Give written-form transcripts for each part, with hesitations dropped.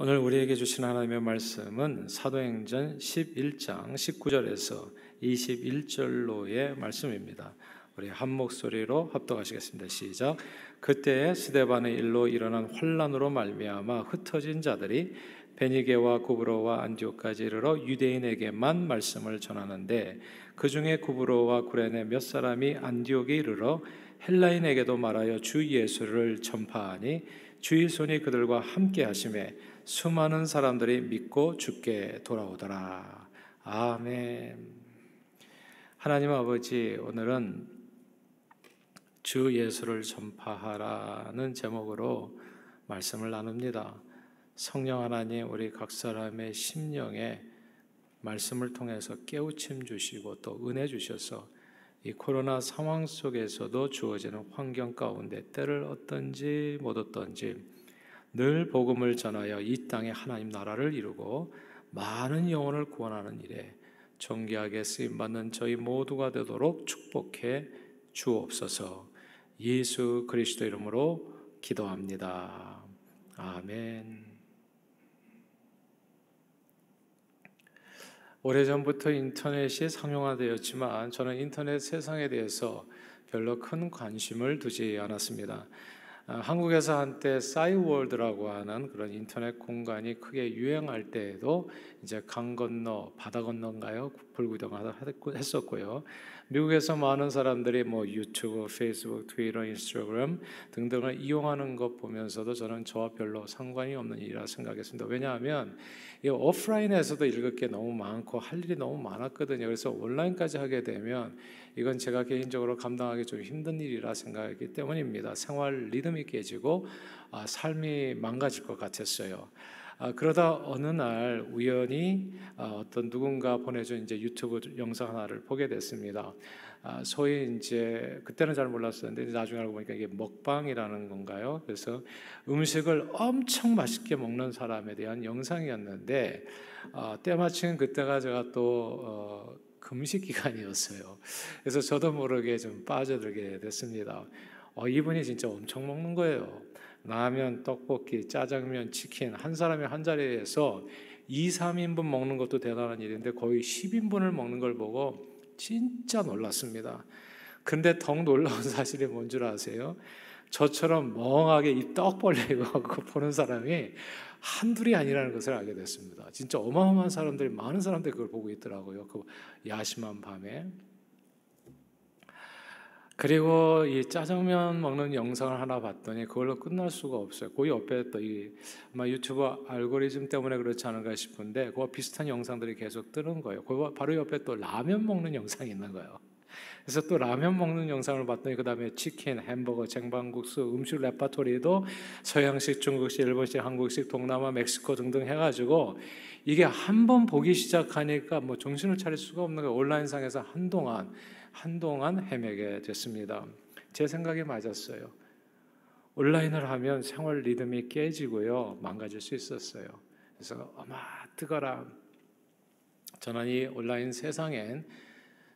오늘 우리에게 주신 하나님의 말씀은 사도행전 11장 19절에서 21절로의 말씀입니다. 우리 한 목소리로 합독하시겠습니다. 시작. 그때에 스데반의 일로 일어난 환난으로 말미암아 흩어진 자들이 베니게와 구브로와 안디옥까지 이르러 유대인에게만 말씀을 전하는데 그 중에 구브로와 구레네 몇 사람이 안디옥에 이르러 헬라인에게도 말하여 주 예수를 전파하니 주의 손이 그들과 함께 하심에 수많은 사람들이 믿고 주께 돌아오더라. 아멘. 하나님 아버지, 오늘은 주 예수를 전파하라는 제목으로 말씀을 나눕니다. 성령 하나님, 우리 각 사람의 심령에 말씀을 통해서 깨우침 주시고 또 은혜 주셔서 이 코로나 상황 속에서도 주어지는 환경 가운데 때를 어떤지 못 어떤지 늘 복음을 전하여 이 땅에 하나님 나라를 이루고 많은 영혼을 구원하는 일에 존귀하게 쓰임받는 저희 모두가 되도록 축복해 주옵소서. 예수 그리스도 이름으로 기도합니다. 아멘. 오래전부터 인터넷이 상용화되었지만 저는 인터넷 세상에 대해서 별로 큰 관심을 두지 않았습니다. 한국에서 한때 싸이월드라고 하는 그런 인터넷 공간이 크게 유행할 때에도 이제 강 건너 바다 건너인가요? 불구경을 했었고요. 미국에서 많은 사람들이 유튜브, 페이스북, 트위터, 인스타그램 등등을 이용하는 것 보면서도 저는 저와 별로 상관이 없는 일이라 생각했습니다. 왜냐하면 이 오프라인에서도 읽을 게 너무 많고 할 일이 너무 많았거든요. 그래서 온라인까지 하게 되면 이건 제가 개인적으로 감당하기 좀 힘든 일이라 생각했기 때문입니다. 생활 리듬이 깨지고 삶이 망가질 것 같았어요. 그러다 어느 날 우연히 어떤 누군가 보내준 이제 유튜브 영상 하나를 보게 됐습니다. 소위 이제 그때는 잘 몰랐었는데 나중에 알고 보니까 이게 먹방이라는 건가요? 그래서 음식을 엄청 맛있게 먹는 사람에 대한 영상이었는데 때마침 그때가 제가 또 금식 기간이었어요. 그래서 저도 모르게 좀 빠져들게 됐습니다. 이분이 진짜 엄청 먹는 거예요. 라면, 떡볶이, 짜장면, 치킨 한 사람이 한 자리에서 2, 3인분 먹는 것도 대단한 일인데 거의 10인분을 먹는 걸 보고 진짜 놀랐습니다. 근데 더 놀라운 사실이 뭔 줄 아세요? 저처럼 멍하게 입 떡 벌리고 보는 사람이 한둘이 아니라는 것을 알게 됐습니다. 진짜 어마어마한 사람들이, 많은 사람들이 그걸 보고 있더라고요. 그 야심한 밤에. 그리고 이 짜장면 먹는 영상을 하나 봤더니 그걸로 끝날 수가 없어요. 그 옆에 또 아마 유튜브 알고리즘 때문에 그렇지 않은가 싶은데 그와 비슷한 영상들이 계속 뜨는 거예요. 그 바로 옆에 또 라면 먹는 영상이 있는 거예요. 그래서 또 라면 먹는 영상을 봤더니 그 다음에 치킨, 햄버거, 쟁반국수, 음식 레파토리도 서양식, 중국식, 일본식, 한국식, 동남아, 멕시코 등등 해가지고 이게 한번 보기 시작하니까 정신을 차릴 수가 없는 거예요. 온라인상에서 한동안 헤매게 됐습니다. 제 생각이 맞았어요. 온라인을 하면 생활 리듬이 깨지고요, 망가질 수 있었어요. 그래서 뜨거라. 저는 이 온라인 세상엔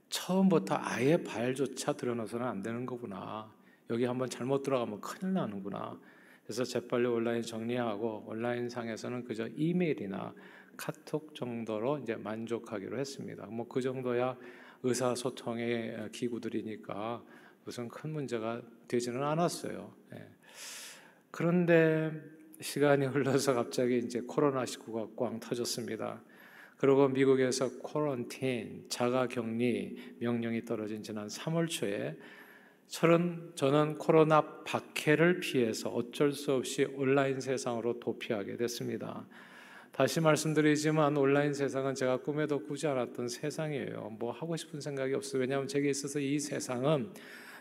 처음부터 아예 발조차 들여놓아서는 안 되는 거구나. 여기 한번 잘못 들어가면 큰일 나는구나. 그래서 재빨리 온라인 정리하고 온라인 상에서는 그저 이메일이나 카톡 정도로 이제 만족하기로 했습니다. 그 정도야 의사소통의 기구들이니까 무슨 큰 문제가 되지는 않았어요. 그런데 시간이 흘러서 갑자기 이제 코로나19가 꽝 터졌습니다. 그리고 미국에서 쿼런틴, 자가격리 명령이 떨어진 지난 3월 초에 저는 코로나 박해를 피해서 어쩔 수 없이 온라인 세상으로 도피하게 됐습니다. 다시 말씀드리지만 온라인 세상은 제가 꿈에도 꾸지 않았던 세상이에요. 하고 싶은 생각이 없어요. 왜냐하면 제게 있어서 이 세상은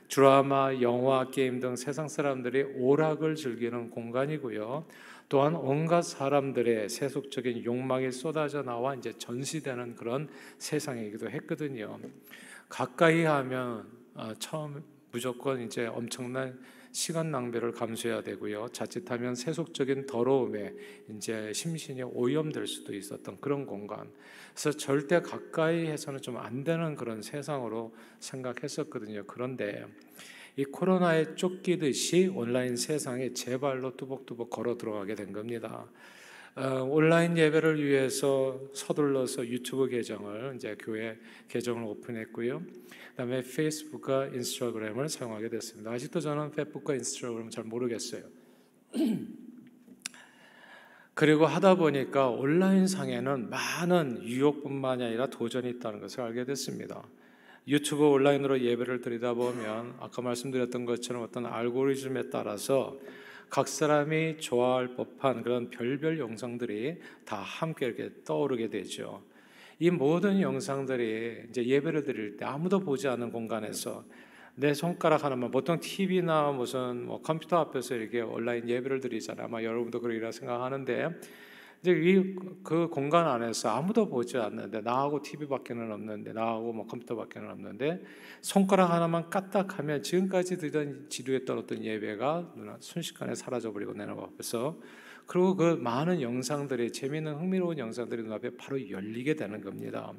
드라마, 영화, 게임 등 세상 사람들이 오락을 즐기는 공간이고요. 또한 온갖 사람들의 세속적인 욕망이 쏟아져 나와 이제 전시되는 그런 세상이기도 했거든요. 가까이 하면 처음 무조건 이제 엄청난 시간 낭비를 감수해야 되고요. 자칫하면 세속적인 더러움에 이제 심신이 오염될 수도 있었던 그런 공간. 그래서 절대 가까이 해서는 좀 안 되는 그런 세상으로 생각했었거든요. 그런데 이 코로나에 쫓기듯이 온라인 세상에 제 발로 뚜벅뚜벅 걸어 들어가게 된 겁니다. 온라인 예배를 위해서 서둘러서 유튜브 계정을 이제 교회 계정을 오픈했고요. 그다음에 페이스북과 인스타그램을 사용하게 됐습니다. 아직도 저는 페이스북과 인스타그램을 잘 모르겠어요. 그리고 하다 보니까 온라인 상에는 많은 유혹뿐만이 아니라 도전이 있다는 것을 알게 됐습니다. 유튜브 온라인으로 예배를 드리다 보면 아까 말씀드렸던 것처럼 어떤 알고리즘에 따라서 각 사람이 좋아할 법한 그런 별별 영상들이 다 함께 이렇게 떠오르게 되죠. 이 모든 영상들이 이제 예배를 드릴 때 아무도 보지 않는 공간에서 내 손가락 하나만, 보통 TV나 무슨 뭐 컴퓨터 앞에서 이렇게 온라인 예배를 드리잖아요. 아마 여러분도 그러리라 생각하는데, 이제 그 공간 안에서 아무도 보지 않는데, 나하고 TV밖에는 없는데, 나하고 뭐 컴퓨터밖에는 없는데, 손가락 하나만 까딱하면 지금까지 드리던 지루했던 어떤 예배가 순식간에 사라져버리고 내 눈앞에서, 그리고 그 많은 영상들이, 재미있는 흥미로운 영상들이 눈앞에 바로 열리게 되는 겁니다.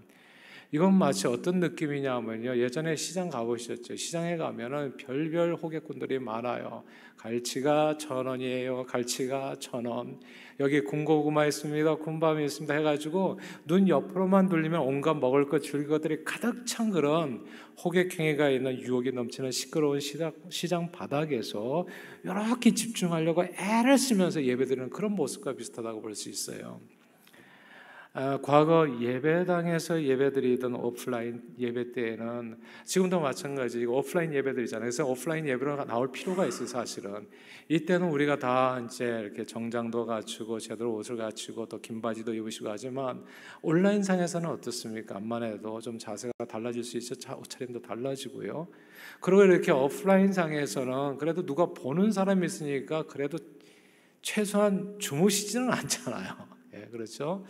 이건 마치 어떤 느낌이냐면요, 예전에 시장 가보셨죠? 시장에 가면은 별별 호객꾼들이 많아요. 갈치가 1,000원이에요. 갈치가 1,000원. 여기 군고구마 있습니다. 군밤이 있습니다. 해가지고 눈 옆으로만 돌리면 온갖 먹을 것, 줄 것들이 가득 찬 그런 호객행위가 있는 유혹이 넘치는 시끄러운 시장 바닥에서 이렇게 집중하려고 애를 쓰면서 예배드리는 그런 모습과 비슷하다고 볼 수 있어요. 과거 예배당에서 예배드리던 오프라인 예배 때에는 지금도 마찬가지 오프라인 예배드리잖아요. 그래서 오프라인 예배로 나올 필요가 있어요. 사실은 이때는 우리가 다 이제 이렇게 정장도 갖추고 제대로 옷을 갖추고 또 긴 바지도 입으시고 하지만 온라인 상에서는 어떻습니까? 암만 해도 좀 자세가 달라질 수 있어 옷차림도 달라지고요. 그리고 이렇게 오프라인 상에서는 그래도 누가 보는 사람이 있으니까 그래도 최소한 주무시지는 않잖아요. 예, 그렇죠?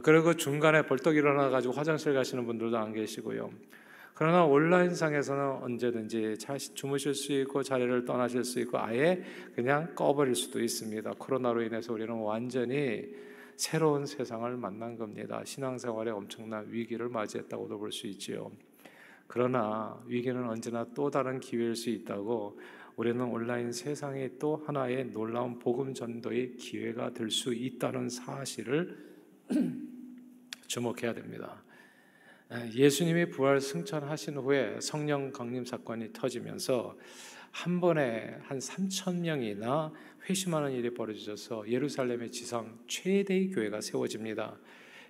그리고 중간에 벌떡 일어나가지고 화장실 가시는 분들도 안 계시고요. 그러나 온라인상에서는 언제든지 주무실 수 있고 자리를 떠나실 수 있고 아예 그냥 꺼버릴 수도 있습니다. 코로나로 인해서 우리는 완전히 새로운 세상을 만난 겁니다. 신앙생활에 엄청난 위기를 맞이했다고도 볼 수 있지요. 그러나 위기는 언제나 또 다른 기회일 수 있다고, 우리는 온라인 세상이 또 하나의 놀라운 복음 전도의 기회가 될 수 있다는 사실을 주목해야 됩니다. 예수님이 부활 승천하신 후에 성령 강림 사건이 터지면서 한 번에 한 3,000명이나 회심하는 일이 벌어져서 예루살렘의 지상 최대의 교회가 세워집니다.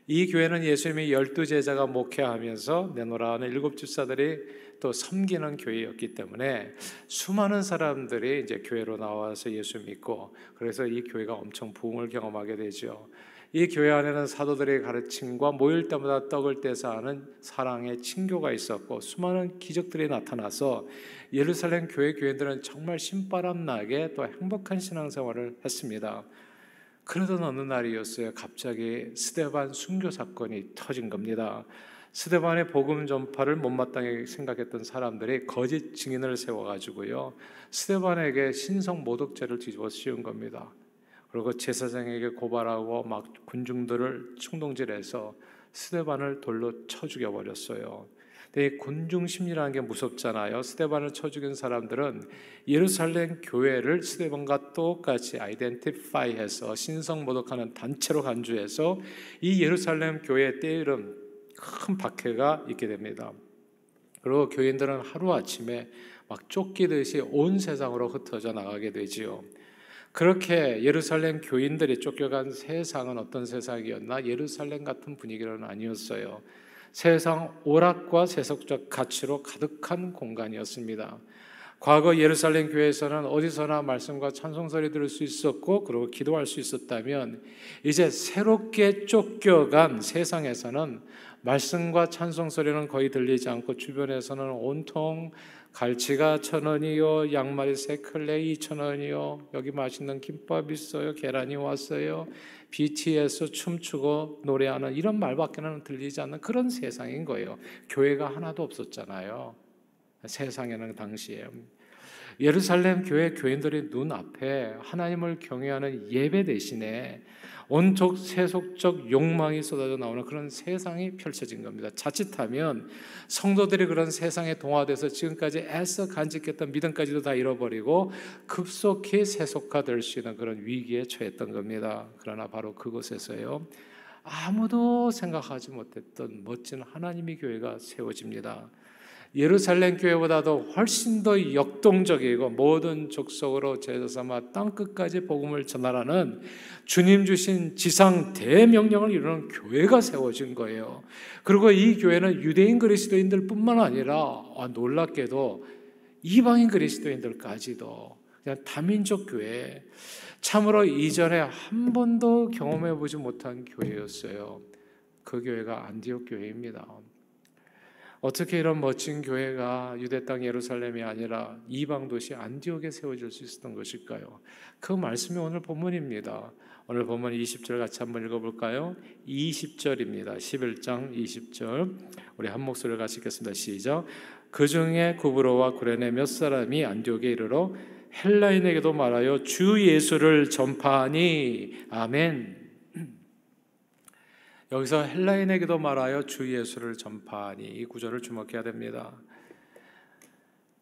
이 교회는 예수님이 12제자가 목회하면서 내노라 하는 7집사들이 또 섬기는 교회였기 때문에 수많은 사람들이 이제 교회로 나와서 예수 믿고, 그래서 이 교회가 엄청 부흥을 경험하게 되죠. 이 교회 안에는 사도들의 가르침과 모일 때마다 떡을 떼서 하는 사랑의 친교가 있었고, 수많은 기적들이 나타나서 예루살렘 교회들은 정말 신바람 나게 또 행복한 신앙생활을 했습니다. 그러던 어느 날이었어요. 갑자기 스데반 순교 사건이 터진 겁니다. 스데반의 복음 전파를 못마땅하게 생각했던 사람들이 거짓 증인을 세워가지고요, 스데반에게 신성 모독죄를 뒤집어 씌운 겁니다. 그리고 제사장에게 고발하고 막 군중들을 충동질해서 스데반을 돌로 쳐 죽여버렸어요. 근데 이 군중 심리라는 게 무섭잖아요. 스데반을 쳐 죽인 사람들은 예루살렘 교회를 스데반과 똑같이 아이덴티파이해서 신성 모독하는 단체로 간주해서 이 예루살렘 교회의 때이른 큰 박해가 있게 됩니다. 그리고 교인들은 하루아침에 막 쫓기듯이 온 세상으로 흩어져 나가게 되지요. 그렇게 예루살렘 교인들이 쫓겨간 세상은 어떤 세상이었나? 예루살렘 같은 분위기는 아니었어요. 세상 오락과 세속적 가치로 가득한 공간이었습니다. 과거 예루살렘 교회에서는 어디서나 말씀과 찬송소리 들을 수 있었고 그리고 기도할 수 있었다면, 이제 새롭게 쫓겨간 세상에서는 말씀과 찬송소리는 거의 들리지 않고 주변에서는 온통 갈치가 1,000원이요, 양말이 3클레 2,000원이요, 여기 맛있는 김밥 있어요, 계란이 왔어요, BTS 춤추고 노래하는 이런 말밖에는 들리지 않는 그런 세상인 거예요. 교회가 하나도 없었잖아요. 세상에는 당시에. 예루살렘 교회 교인들의 눈앞에 하나님을 경외하는 예배 대신에 온통 세속적 욕망이 쏟아져 나오는 그런 세상이 펼쳐진 겁니다. 자칫하면 성도들이 그런 세상에 동화돼서 지금까지 애써 간직했던 믿음까지도 다 잃어버리고 급속히 세속화될 수 있는 그런 위기에 처했던 겁니다. 그러나 바로 그곳에서요, 아무도 생각하지 못했던 멋진 하나님의 교회가 세워집니다. 예루살렘 교회보다도 훨씬 더 역동적이고 모든 족속으로 제자 삼아 땅끝까지 복음을 전하라는 주님 주신 지상 대명령을 이루는 교회가 세워진 거예요. 그리고 이 교회는 유대인 그리스도인들 뿐만 아니라 놀랍게도 이방인 그리스도인들까지도 그냥 다민족 교회, 참으로 이전에 한 번도 경험해 보지 못한 교회였어요. 그 교회가 안디옥 교회입니다. 어떻게 이런 멋진 교회가 유대 땅 예루살렘이 아니라 이방 도시 안디옥에 세워질 수 있었던 것일까요? 그 말씀이 오늘 본문입니다. 오늘 본문 20절 같이 한번 읽어볼까요? 20절입니다. 11장 20절 우리 한 목소리를 같이 읽겠습니다. 시작. 그 중에 구브로와 구레네 몇 사람이 안디옥에 이르러 헬라인에게도 말하여 주 예수를 전파하니. 아멘. 여기서 헬라인에게도 말하여 주 예수를 전파하니, 이 구절을 주목해야 됩니다.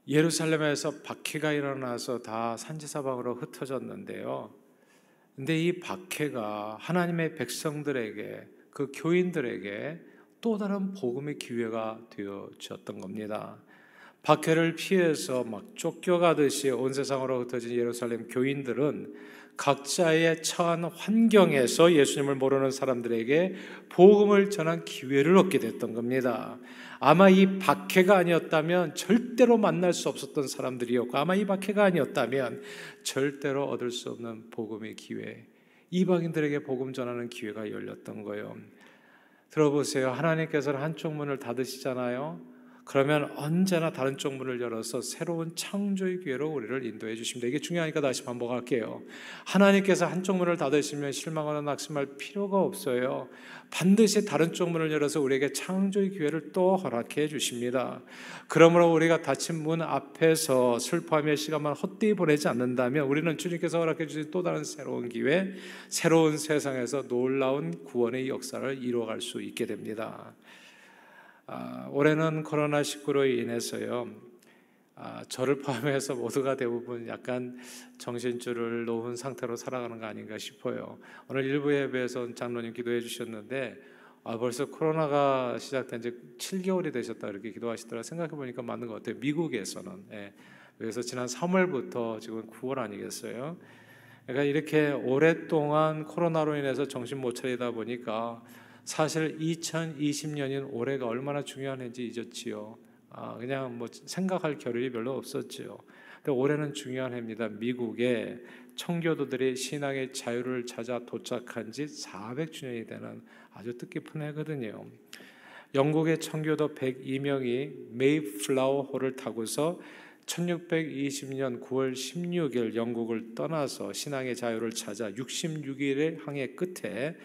예루살렘에서 박해가 일어나서 다 산지사방으로 흩어졌는데요, 근데 이 박해가 하나님의 백성들에게, 그 교인들에게 또 다른 복음의 기회가 되어졌던 겁니다. 박해를 피해서 막 쫓겨가듯이 온 세상으로 흩어진 예루살렘 교인들은 각자의 처한 환경에서 예수님을 모르는 사람들에게 복음을 전한 기회를 얻게 됐던 겁니다. 아마 이 박해가 아니었다면 절대로 만날 수 없었던 사람들이었고, 아마 이 박해가 아니었다면 절대로 얻을 수 없는 복음의 기회, 이방인들에게 복음 전하는 기회가 열렸던 거예요. 들어보세요. 하나님께서는 한쪽 문을 닫으시잖아요. 그러면 언제나 다른 쪽 문을 열어서 새로운 창조의 기회로 우리를 인도해 주십니다. 이게 중요하니까 다시 반복할게요. 하나님께서 한쪽 문을 닫으시면 실망하거나 낙심할 필요가 없어요. 반드시 다른 쪽 문을 열어서 우리에게 창조의 기회를 또 허락해 주십니다. 그러므로 우리가 닫힌 문 앞에서 슬퍼하며 시간만 헛되이 보내지 않는다면 우리는 주님께서 허락해 주신 또 다른 새로운 기회, 새로운 세상에서 놀라운 구원의 역사를 이루어갈 수 있게 됩니다. 올해는 코로나19로 인해서요, 저를 포함해서 모두가 대부분 약간 정신줄을 놓은 상태로 살아가는 거 아닌가 싶어요. 오늘 일부 예배에서 장로님 기도해 주셨는데 벌써 코로나가 시작된 지 7개월이 되셨다 이렇게 기도하시더라고요. 생각해 보니까 맞는 것 같아요. 미국에서는. 그래서 지난 3월부터 지금 9월 아니겠어요? 그러니까 이렇게 오랫동안 코로나로 인해서 정신 못 차리다 보니까 사실 2020년인 올해가 얼마나 중요한지 잊었지요. 그냥 뭐 생각할 겨를이 별로 없었지요. 근데 올해는 중요한 해입니다. 미국에 청교도들이 신앙의 자유를 찾아 도착한 지 400주년이 되는 아주 뜻깊은 해거든요. 영국의 청교도 102명이 메이플라워 호를 타고서 1620년 9월 16일 영국을 떠나서 신앙의 자유를 찾아 66일의 항해 끝에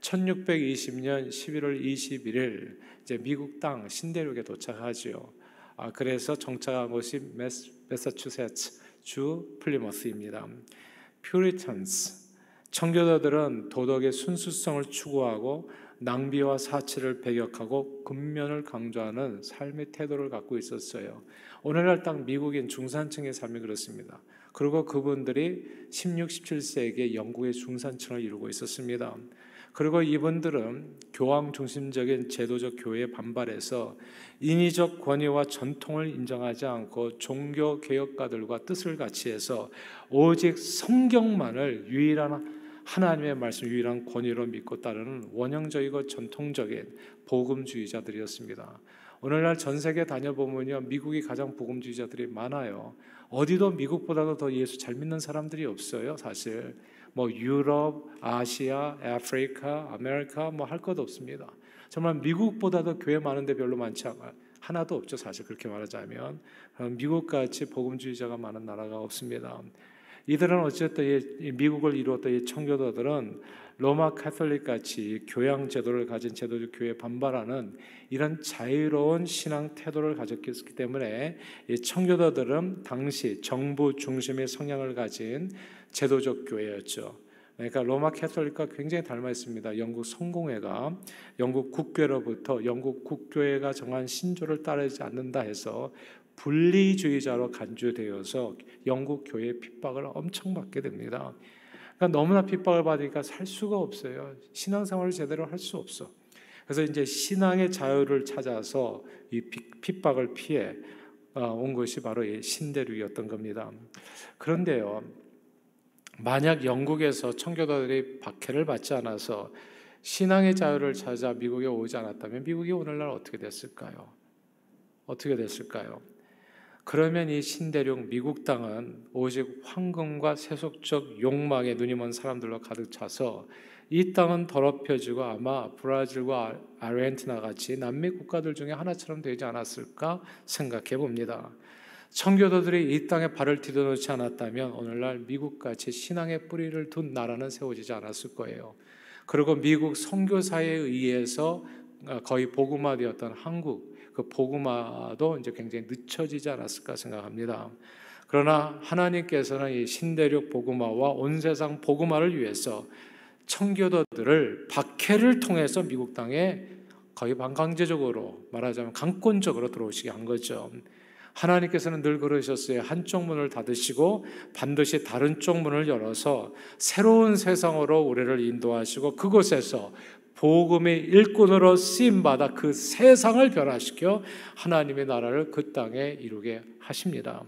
1620년 11월 21일 이제 미국 땅 신대륙에 도착하지요. 그래서 정착한 곳이 매사추세츠 주 플리머스입니다. 퓨리탄스, 청교도들은 도덕의 순수성을 추구하고 낭비와 사치를 배격하고 근면을 강조하는 삶의 태도를 갖고 있었어요. 오늘날 딱 미국인 중산층의 삶이 그렇습니다. 그리고 그분들이 16, 17세기에 영국의 중산층을 이루고 있었습니다. 그리고 이분들은 교황 중심적인 제도적 교회에 반발해서 인위적 권위와 전통을 인정하지 않고 종교 개혁가들과 뜻을 같이 해서 오직 성경만을 유일한 하나님의 말씀, 유일한 권위로 믿고 따르는 원형적이고 전통적인 복음주의자들이었습니다. 오늘날 전 세계 다녀보면요, 미국이 가장 복음주의자들이 많아요. 어디도 미국보다도 더 예수 잘 믿는 사람들이 없어요. 사실 뭐 유럽, 아시아, 아프리카, 아메리카 뭐 할 것 없습니다. 정말 미국보다도 교회 많은데 별로 많지 않아요. 하나도 없죠. 사실 그렇게 말하자면 미국같이 복음주의자가 많은 나라가 없습니다. 이들은 어쨌든 이 미국을 이루었던 이 청교도들은 로마 카톨릭 같이 교양 제도를 가진 제도적 교회에 반발하는 이런 자유로운 신앙 태도를 가졌기 때문에 이 청교도들은 당시 정부 중심의 성향을 가진 제도적 교회였죠. 그러니까 로마 카톨릭과 굉장히 닮아 있습니다. 영국 성공회가 영국 국교로부터 영국 국교회가 정한 신조를 따르지 않는다 해서 분리주의자로 간주되어서 영국 교회의 핍박을 엄청 받게 됩니다. 그러니까 너무나 핍박을 받으니까 살 수가 없어요. 신앙생활을 제대로 할 수 없어. 그래서 이제 신앙의 자유를 찾아서 이 핍박을 피해 온 것이 바로 이 신대륙이었던 겁니다. 그런데요, 만약 영국에서 청교도들이 박해를 받지 않아서 신앙의 자유를 찾아 미국에 오지 않았다면 미국이 오늘날 어떻게 됐을까요? 어떻게 됐을까요? 그러면 이 신대륙 미국 땅은 오직 황금과 세속적 욕망에 눈이 먼 사람들로 가득 차서 이 땅은 더럽혀지고 아마 브라질과 아르헨티나 같이 남미 국가들 중에 하나처럼 되지 않았을까 생각해 봅니다. 청교도들이 이 땅에 발을 디뎌놓지 않았다면 오늘날 미국같이 신앙의 뿌리를 둔 나라는 세워지지 않았을 거예요. 그리고 미국 선교사에 의해서 거의 복음화되었던 한국, 그 복음화도 이제 굉장히 늦춰지지 않았을까 생각합니다. 그러나 하나님께서는 이 신대륙 복음화와 온 세상 복음화를 위해서 청교도들을 박해를 통해서 미국 땅에 거의 반강제적으로 말하자면 강권적으로 들어오시게 한 거죠. 하나님께서는 늘 그러셨어요. 한쪽 문을 닫으시고 반드시 다른 쪽 문을 열어서 새로운 세상으로 우리를 인도하시고 그곳에서 복음의 일꾼으로 쓰임받아 그 세상을 변화시켜 하나님의 나라를 그 땅에 이루게 하십니다.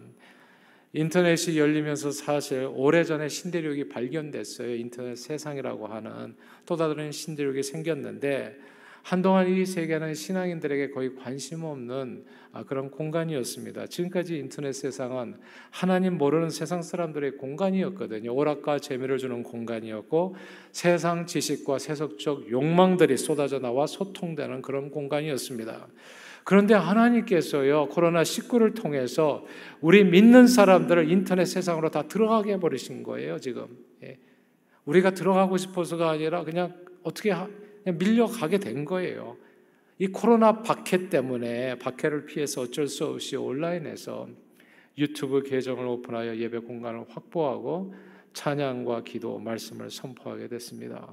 인터넷이 열리면서 사실 오래전에 신대륙이 발견됐어요. 인터넷 세상이라고 하는 또 다른 신대륙이 생겼는데 한동안 이 세계는 신앙인들에게 거의 관심 없는 그런 공간이었습니다. 지금까지 인터넷 세상은 하나님 모르는 세상 사람들의 공간이었거든요. 오락과 재미를 주는 공간이었고 세상 지식과 세속적 욕망들이 쏟아져 나와 소통되는 그런 공간이었습니다. 그런데 하나님께서요, 코로나19를 통해서 우리 믿는 사람들을 인터넷 세상으로 다 들어가게 해버리신 거예요, 지금. 우리가 들어가고 싶어서가 아니라 그냥 어떻게 그냥 밀려가게 된 거예요. 이 코로나 박해 때문에 박해를 피해서 어쩔 수 없이 온라인에서 유튜브 계정을 오픈하여 예배 공간을 확보하고 찬양과 기도, 말씀을 선포하게 됐습니다.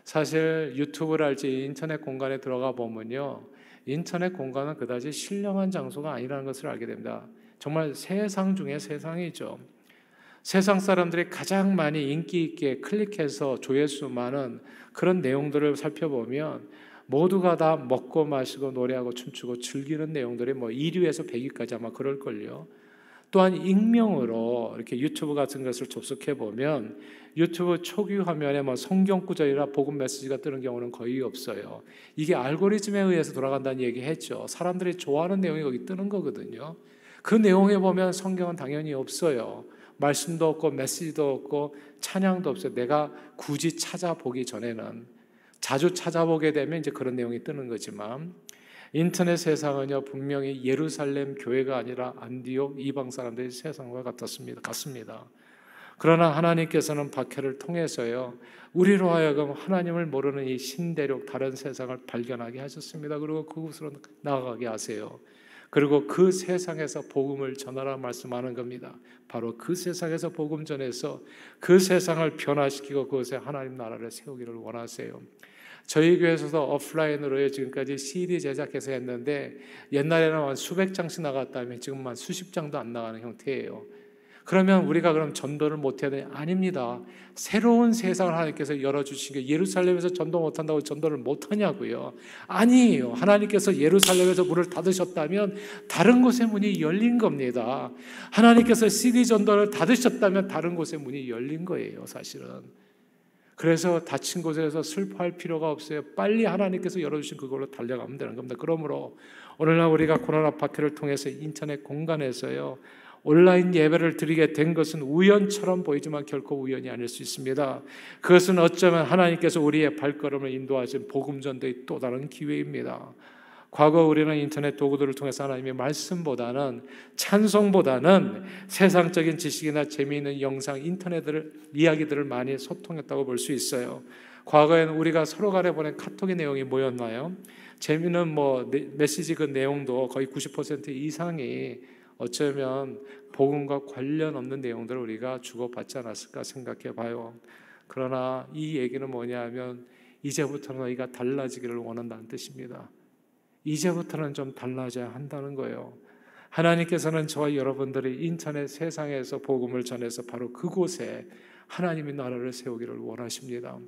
사실 유튜브를 할지 인터넷 공간에 들어가 보면요, 인터넷 공간은 그다지 신령한 장소가 아니라는 것을 알게 됩니다. 정말 세상 중에 세상이죠. 세상 사람들이 가장 많이 인기 있게 클릭해서 조회수 많은 그런 내용들을 살펴보면 모두가 다 먹고 마시고 노래하고 춤추고 즐기는 내용들이 뭐 1위에서 100위까지 아마 그럴걸요. 또한 익명으로 이렇게 유튜브 같은 것을 접속해 보면 유튜브 초기 화면에 뭐 성경 구절이나 복음 메시지가 뜨는 경우는 거의 없어요. 이게 알고리즘에 의해서 돌아간다는 얘기했죠. 사람들이 좋아하는 내용이 거기 뜨는 거거든요. 그 내용에 보면 성경은 당연히 없어요. 말씀도 없고 메시지도 없고 찬양도 없어요. 내가 굳이 찾아보기 전에는, 자주 찾아보게 되면 이제 그런 내용이 뜨는 거지만 인터넷 세상은요, 분명히 예루살렘 교회가 아니라 안디옥 이방 사람들의 세상과 같습니다. 그러나 하나님께서는 박해를 통해서요, 우리로 하여금 하나님을 모르는 이 신대륙 다른 세상을 발견하게 하셨습니다. 그리고 그곳으로 나아가게 하세요. 그리고 그 세상에서 복음을 전하라 말씀하는 겁니다. 바로 그 세상에서 복음 전해서 그 세상을 변화시키고 그곳에 하나님 나라를 세우기를 원하세요. 저희 교회에서도 오프라인으로 지금까지 CD 제작해서 했는데 옛날에는 한 수백 장씩 나갔다면 지금은 한 수십 장도 안 나가는 형태예요. 그러면 우리가 그럼 전도를 못해야 되냐? 아닙니다. 새로운 세상을 하나님께서 열어주신 게 예루살렘에서 전도 못한다고 전도를 못하냐고요? 아니에요. 하나님께서 예루살렘에서 문을 닫으셨다면 다른 곳의 문이 열린 겁니다. 하나님께서 CD 전도를 닫으셨다면 다른 곳의 문이 열린 거예요, 사실은. 그래서 닫힌 곳에서 슬퍼할 필요가 없어요. 빨리 하나님께서 열어주신 그걸로 달려가면 되는 겁니다. 그러므로 오늘날 우리가 코로나 박해를 통해서 인터넷 공간에서요, 온라인 예배를 드리게 된 것은 우연처럼 보이지만 결코 우연이 아닐 수 있습니다. 그것은 어쩌면 하나님께서 우리의 발걸음을 인도하신 복음 전도의 또 다른 기회입니다. 과거 우리는 인터넷 도구들을 통해서 하나님의 말씀보다는, 찬송보다는 세상적인 지식이나 재미있는 영상, 이야기들을 많이 소통했다고 볼 수 있어요. 과거에는 우리가 서로 간에 보낸 카톡의 내용이 뭐였나요? 재미있는 메시지 그 내용도 거의 90% 이상이 어쩌면 복음과 관련 없는 내용들을 우리가 주고받지 않았을까 생각해 봐요. 그러나 이 얘기는 뭐냐면 이제부터는 너희가 달라지기를 원한다는 뜻입니다. 이제부터는 좀 달라져야 한다는 거예요. 하나님께서는 저와 여러분들이 인터넷 세상에서 복음을 전해서 바로 그곳에 하나님의 나라를 세우기를 원하십니다.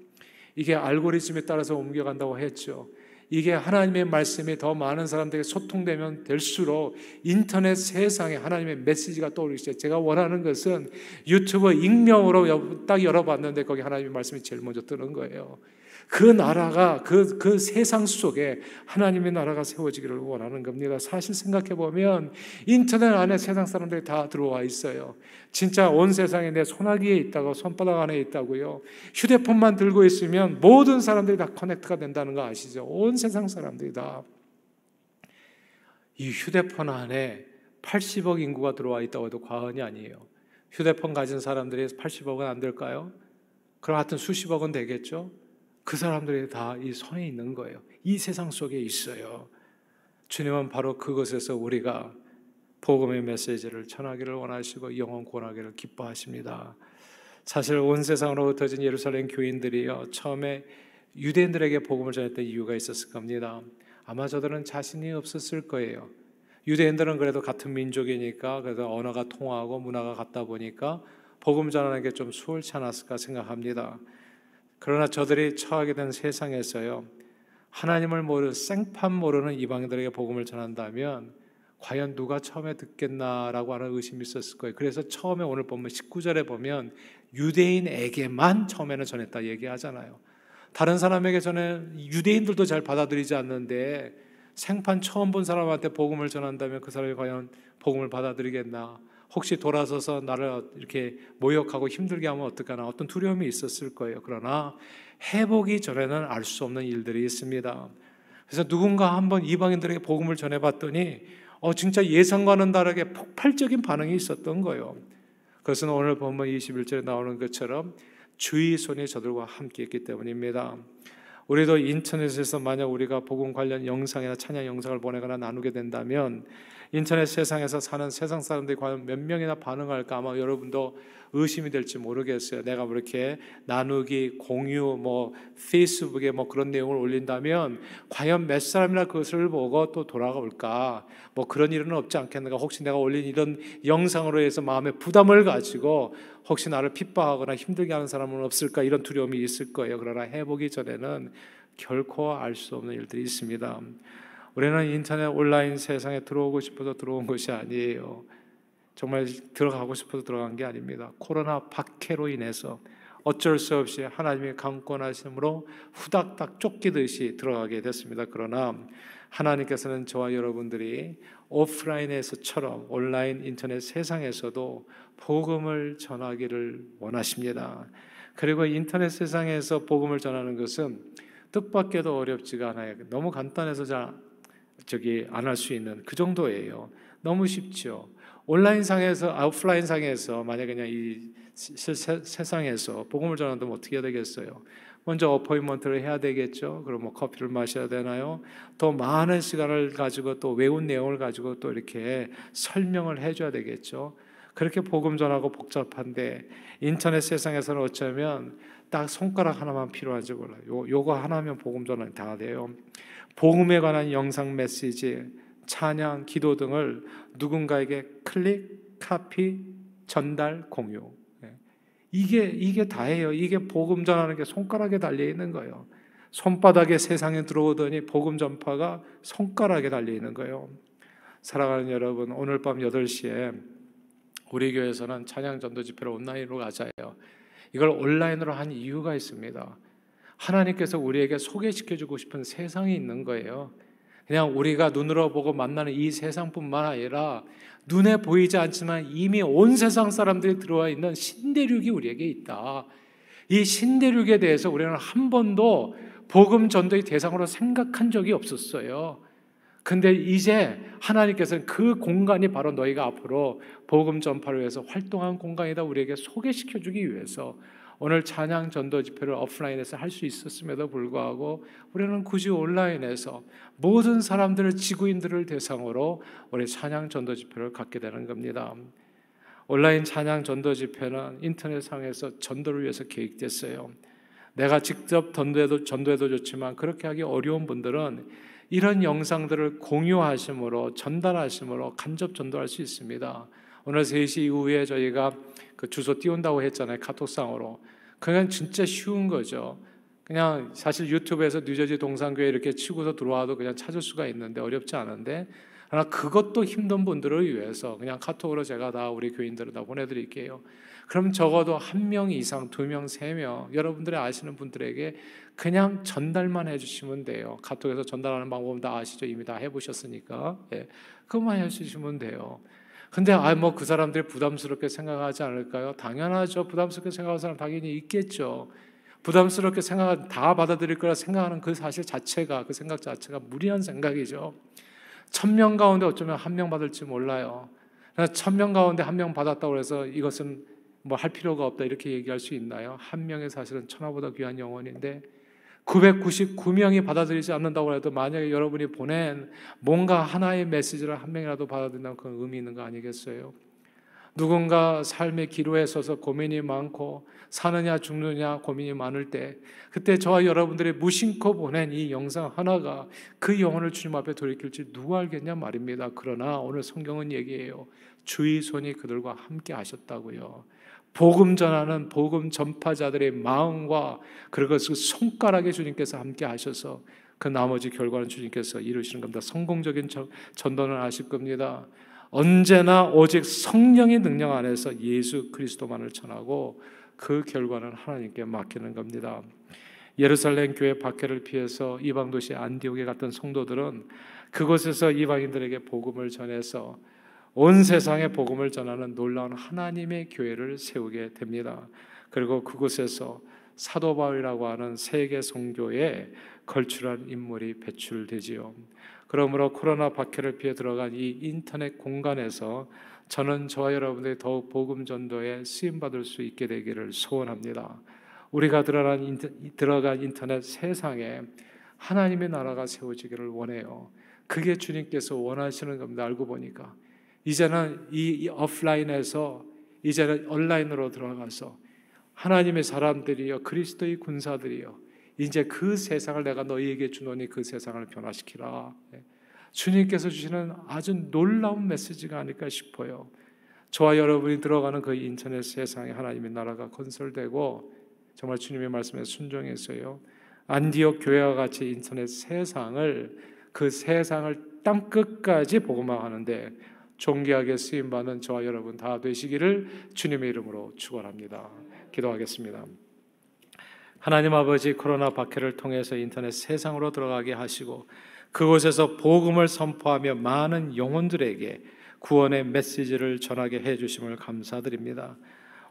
이게 알고리즘에 따라서 옮겨간다고 했죠. 이게 하나님의 말씀이 더 많은 사람들에게 소통되면 될수록 인터넷 세상에 하나님의 메시지가 떠오르기 시작해요. 제가 원하는 것은 유튜브 익명으로 딱 열어봤는데 거기 하나님의 말씀이 제일 먼저 뜨는 거예요. 그 나라가 그 세상 속에 하나님의 나라가 세워지기를 원하는 겁니다. 사실 생각해 보면 인터넷 안에 세상 사람들이 다 들어와 있어요. 진짜 온 세상에 내 손아귀에 있다고, 손바닥 안에 있다고요. 휴대폰만 들고 있으면 모든 사람들이 다 커넥트가 된다는 거 아시죠? 온 세상 사람들이 다. 이 휴대폰 안에 80억 인구가 들어와 있다고 해도 과언이 아니에요. 휴대폰 가진 사람들이 80억은 안 될까요? 그럼 하여튼 수십억은 되겠죠? 그 사람들이 다 이 손에 있는 거예요. 이 세상 속에 있어요. 주님은 바로 그것에서 우리가 복음의 메시지를 전하기를 원하시고 영혼 구원하기를 기뻐하십니다. 사실 온 세상으로 흩어진 예루살렘 교인들이요, 처음에 유대인들에게 복음을 전했던 이유가 있었을 겁니다. 아마 저들은 자신이 없었을 거예요. 유대인들은 그래도 같은 민족이니까, 그래도 언어가 통하고 문화가 같다 보니까 복음 전하는 게 좀 수월치 않았을까 생각합니다. 그러나 저들이 처하게 된 세상에서요, 하나님을 모르는, 생판 모르는 이방인들에게 복음을 전한다면 과연 누가 처음에 듣겠나라고 하는 의심이 있었을 거예요. 그래서 처음에 오늘 보면 19절에 보면 유대인에게만 처음에는 전했다 얘기하잖아요. 다른 사람에게 전해 유대인들도 잘 받아들이지 않는데 생판 처음 본 사람한테 복음을 전한다면 그 사람이 과연 복음을 받아들이겠나? 혹시 돌아서서 나를 이렇게 모욕하고 힘들게 하면 어떡하나, 어떤 두려움이 있었을 거예요. 그러나 해보기 전에는 알 수 없는 일들이 있습니다. 그래서 누군가 한번 이방인들에게 복음을 전해봤더니 진짜 예상과는 다르게 폭발적인 반응이 있었던 거예요. 그것은 오늘 본문 21절에 나오는 것처럼 주의 손이 저들과 함께 있기 때문입니다. 우리도 인터넷에서 만약 우리가 복음 관련 영상이나 찬양 영상을 보내거나 나누게 된다면 인터넷 세상에서 사는 세상 사람들이 과연 몇 명이나 반응할까, 아마 여러분도 의심이 될지 모르겠어요. 내가 이렇게 나누기, 공유, 페이스북에 그런 내용을 올린다면 과연 몇 사람이나 그것을 보고 또 돌아올까? 그런 일은 없지 않겠는가? 혹시 내가 올린 이런 영상으로 해서 마음에 부담을 가지고 혹시 나를 핍박하거나 힘들게 하는 사람은 없을까? 이런 두려움이 있을 거예요. 그러나 해보기 전에는 결코 알 수 없는 일들이 있습니다. 우리는 인터넷 온라인 세상에 들어오고 싶어서 들어온 것이 아니에요. 정말 들어가고 싶어서 들어간 게 아닙니다. 코로나 박해로 인해서 어쩔 수 없이 하나님의 강권하심으로 후닥닥 쫓기듯이 들어가게 됐습니다. 그러나 하나님께서는 저와 여러분들이 오프라인에서처럼 온라인 인터넷 세상에서도 복음을 전하기를 원하십니다. 그리고 인터넷 세상에서 복음을 전하는 것은 뜻밖에도 어렵지가 않아요. 너무 간단해서 안 할 수 있는 그 정도예요. 너무 쉽죠. 온라인상에서, 오프라인상에서 만약 그냥 이 세상에서 복음을 전한다면 어떻게 해야 되겠어요? 먼저 어포인먼트를 해야 되겠죠. 그럼 커피를 마셔야 되나요? 더 많은 시간을 가지고 또 외운 내용을 가지고 또 이렇게 설명을 해줘야 되겠죠. 그렇게 복음 전하고 복잡한데 인터넷 세상에서는 어쩌면 딱 손가락 하나만 필요한지 몰라요. 요거 하나면 복음 전환이 다 돼요. 복음에 관한 영상 메시지, 찬양, 기도 등을 누군가에게 클릭, 카피, 전달, 공유. 이게 다예요. 이게 복음 전하는 게 손가락에 달려 있는 거예요. 손바닥에 세상에 들어오더니 복음 전파가 손가락에 달려 있는 거예요. 사랑하는 여러분, 오늘 밤 8시에 우리 교회에서는 찬양 전도 집회를 온라인으로 가자요. 이걸 온라인으로 한 이유가 있습니다. 하나님께서 우리에게 소개시켜주고 싶은 세상이 있는 거예요. 그냥 우리가 눈으로 보고 만나는 이 세상뿐만 아니라 눈에 보이지 않지만 이미 온 세상 사람들이 들어와 있는 신대륙이 우리에게 있다. 이 신대륙에 대해서 우리는 한 번도 복음 전도의 대상으로 생각한 적이 없었어요. 근데 이제 하나님께서는 그 공간이 바로 너희가 앞으로 복음 전파를 위해서 활동한 공간이다 우리에게 소개시켜주기 위해서 오늘 찬양 전도 집회를 오프라인에서 할 수 있었음에도 불구하고 우리는 굳이 온라인에서 모든 사람들을, 지구인들을 대상으로 우리 찬양 전도 집회를 갖게 되는 겁니다. 온라인 찬양 전도 집회는 인터넷상에서 전도를 위해서 계획됐어요. 내가 직접 전도해도 좋지만 그렇게 하기 어려운 분들은 이런 영상들을 공유하심으로, 전달하심으로 간접 전도할 수 있습니다. 오늘 3시 이후에 저희가 그 주소 띄운다고 했잖아요. 카톡상으로. 그냥 진짜 쉬운 거죠. 그냥 사실 유튜브에서 뉴저지 동산교회 이렇게 치고서 들어와도 그냥 찾을 수가 있는데 어렵지 않은데, 그러나 그것도 힘든 분들을 위해서 그냥 카톡으로 제가 다 우리 교인들을 다 보내드릴게요. 그럼 적어도 1명 이상, 2명, 3명 여러분들이 아시는 분들에게 그냥 전달만 해주시면 돼요. 카톡에서 전달하는 방법은 다 아시죠? 이미 다 해보셨으니까. 그것만 해주시면 돼요. 근데 뭐 그 사람들이 부담스럽게 생각하지 않을까요? 당연하죠. 부담스럽게 생각하는 사람 당연히 있겠죠. 부담스럽게 다 받아들일 거라 생각하는 그 사실 자체가, 그 생각 자체가 무리한 생각이죠. 1000명 가운데 어쩌면 1명 받을지 몰라요. 1000명 가운데 1명 받았다고 해서 이것은 뭐 할 필요가 없다 이렇게 얘기할 수 있나요? 1명이 사실은 천하보다 귀한 영혼인데 999명이 받아들이지 않는다고 해도 만약에 여러분이 보낸 뭔가 하나의 메시지를 1명이라도 받아들인다면 그건 의미 있는 거 아니겠어요? 누군가 삶의 기로에 서서 고민이 많고 사느냐 죽느냐 고민이 많을 때, 그때 저와 여러분들이 무심코 보낸 이 영상 하나가 그 영혼을 주님 앞에 돌이킬지 누가 알겠냐 말입니다. 그러나 오늘 성경은 얘기해요. 주의 손이 그들과 함께 하셨다고요. 복음 전하는 복음 전파자들의 마음과 그리고 그 손가락에 주님께서 함께 하셔서 그 나머지 결과는 주님께서 이루시는 겁니다. 성공적인 전도는 하실 겁니다. 언제나 오직 성령의 능력 안에서 예수 그리스도만을 전하고 그 결과는 하나님께 맡기는 겁니다. 예루살렘 교회 박해를 피해서 이방 도시 안디옥에 갔던 성도들은 그곳에서 이방인들에게 복음을 전해서 온 세상에 복음을 전하는 놀라운 하나님의 교회를 세우게 됩니다. 그리고 그곳에서 사도 바울이라고 하는 세계 선교에 걸출한 인물이 배출되지요. 그러므로 코로나 박해를 피해 들어간 이 인터넷 공간에서 저는 저와 여러분들이 더욱 복음 전도에 쓰임받을 수 있게 되기를 소원합니다. 우리가 들어간 인터넷 세상에 하나님의 나라가 세워지기를 원해요. 그게 주님께서 원하시는 겁니다. 알고 보니까 이제는 이 오프라인에서 이제는 온라인으로 들어가서 하나님의 사람들이요, 그리스도의 군사들이요, 이제 그 세상을 내가 너희에게 주노니 그 세상을 변화시키라. 주님께서 주시는 아주 놀라운 메시지가 아닐까 싶어요. 저와 여러분이 들어가는 그 인터넷 세상에 하나님의 나라가 건설되고 정말 주님의 말씀에 순종해서요, 안디옥 교회와 같이 인터넷 세상을, 그 세상을 땅끝까지 복음화하는데 존귀하게 쓰임받는 저와 여러분 다 되시기를 주님의 이름으로 축원합니다. 기도하겠습니다. 하나님 아버지, 코로나 박해를 통해서 인터넷 세상으로 들어가게 하시고 그곳에서 복음을 선포하며 많은 영혼들에게 구원의 메시지를 전하게 해주심을 감사드립니다.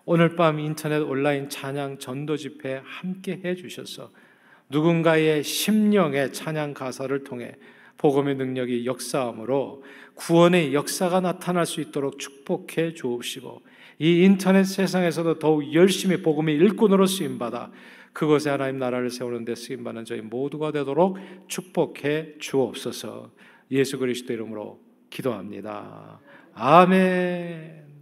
오늘 밤 인터넷 온라인 찬양 전도 집회에 함께 해주셔서 누군가의 심령의 찬양 가사를 통해 복음의 능력이 역사함으로 구원의 역사가 나타날 수 있도록 축복해 주옵시고 이 인터넷 세상에서도 더욱 열심히 복음의 일꾼으로 쓰임받아 그곳에 하나님 나라를 세우는 데 쓰임받는 저희 모두가 되도록 축복해 주옵소서. 예수 그리스도 이름으로 기도합니다. 아멘.